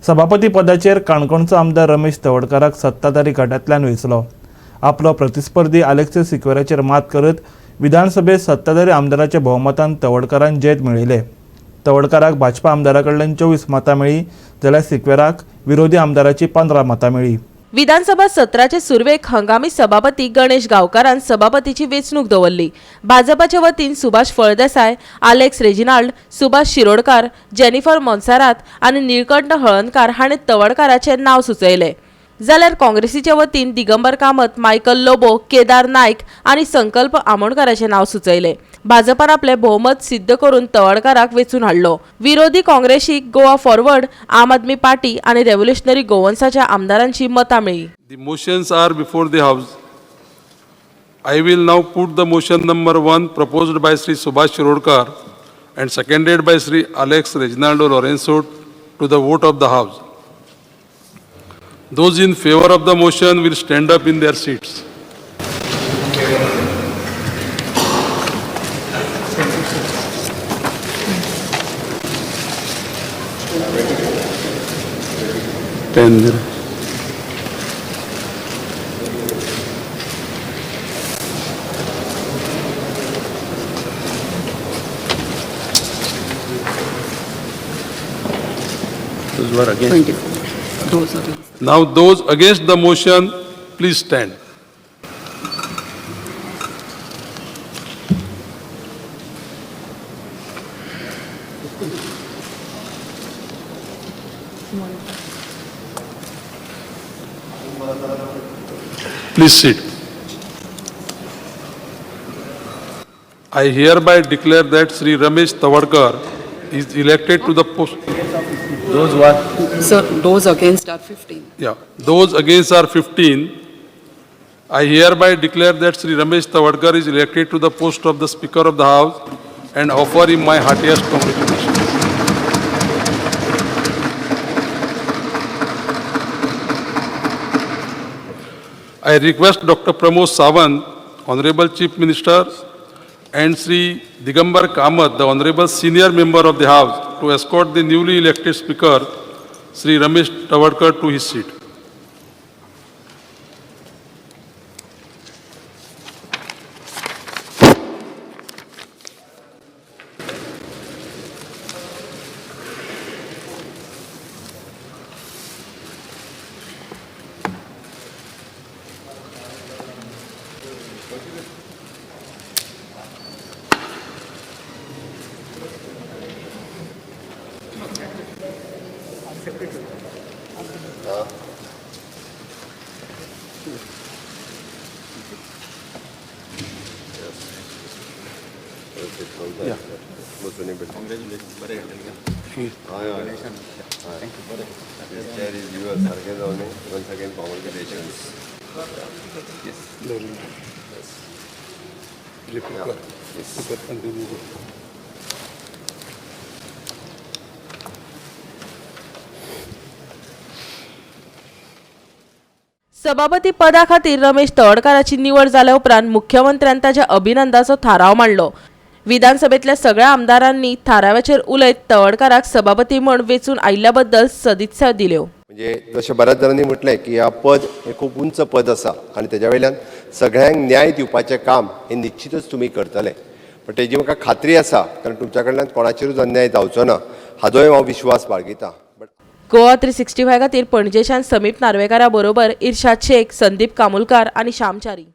सभापती पदाचेर काणकोणचो आमदार रमेश तवडकाराक सत्ताधारी गटांतल्यान वेंचलो। आपलो प्रतिस्पर्धी अलेक्स सिक्वेराचेर मात करत विधानसभेत सत्ताधारी आमदाराच्या भोवमतान तवडकारान जैत मेळयले। तवडकाराक भाजपा आमदारा कडल्यान 24 मतां मेळ्ळी जाल्यार सिक्वेराक विरोधी आमदाराची 15 मतां मेळ्ळी। विधानसभा सत्राचे सुरवेक हंगामी सभापती गणेश गांवकारान सभापतीची वेंचणूक दवरली। भाजपाच्या वतीन Subhash Phaldesai, Alex Reginald, Subhash Shirodkar, Jennifer Monserrate आनी निळकंठ हळदणकार हाणें तवडकाराचे नाव सुचयले। जाल्यार काँग्रेसीच्या वतीन दिगंबर कामत, मायकल लोबो, केदार नायक आनी संकल्प आमोणकाराचे नाव सुचयले। भाजपान आपले बहुमत सिद्ध करून तवडकाराक वेंचून हाडलो। विरोधी काँग्रेसीक गोवा फॉरवर्ड, आम आदमी पार्टी आनी रेव्होल्युशनरी गोवन्साच्या आमदारांची मतां मेळ्ळी। The motions are before the House. I will now put the motion number 1 proposed by Sri Subhash Shirodkar and seconded by Sri Alex Reginaldo Lorenzo to the vote of the House. Those in favor of the motion will stand up in their seats. Now those against the motion, please stand. Please sit. I hereby declare that Sri Ramesh Tavadkar is elected to the post. Those who are Sir, those against are 15. Yeah, those against are 15. I hereby declare that Sri Ramesh Tavadkar is elected to the post of the Speaker of the House and offer him my heartiest congratulations. I request Dr. Pramod Sawant, Honorable Chief Minister, and Sri Digambar Kamath, the Honorable Senior Member of the House, to escort the newly elected Speaker, Sri Ramesh Tavadkar, to his seat. once again congratulations. सभापती पदा खातीर रमेश तवडकाराची निवड जाल्या उपरांत मुख्यमंत्र्यान ताच्या अभिनंदनाचो थाराव मांडलो। विधानसभेतल्या सगळ्या आमदारांनी थारावाचेर उलयत तवडकाराक सभापती म्हूण वेंचून आयिल्ल्या बद्दल सदिच्छा दिल्यो। म्हणजे जशें बऱ्याच जाणांनी म्हटलें की ह्या पद हे खूब उंच पद आसा आनी तेज्या वयल्यान सगळ्यांक न्याय दिवपाचें काम हे निश्चितच तुमी करतले, पण तेजी म्हाका खात्री आसा कारण तुमच्या कडल्यान कोणाचेरूच अन्याय जावचो ना हाजोय हांव विश्वास बाळगितां। गोवा 365 खातीर पणजेच्यान समीप नार्वेकारा बरोबर इर्शाद शेख, संदीप कामुलकार आनी श्यामचारी।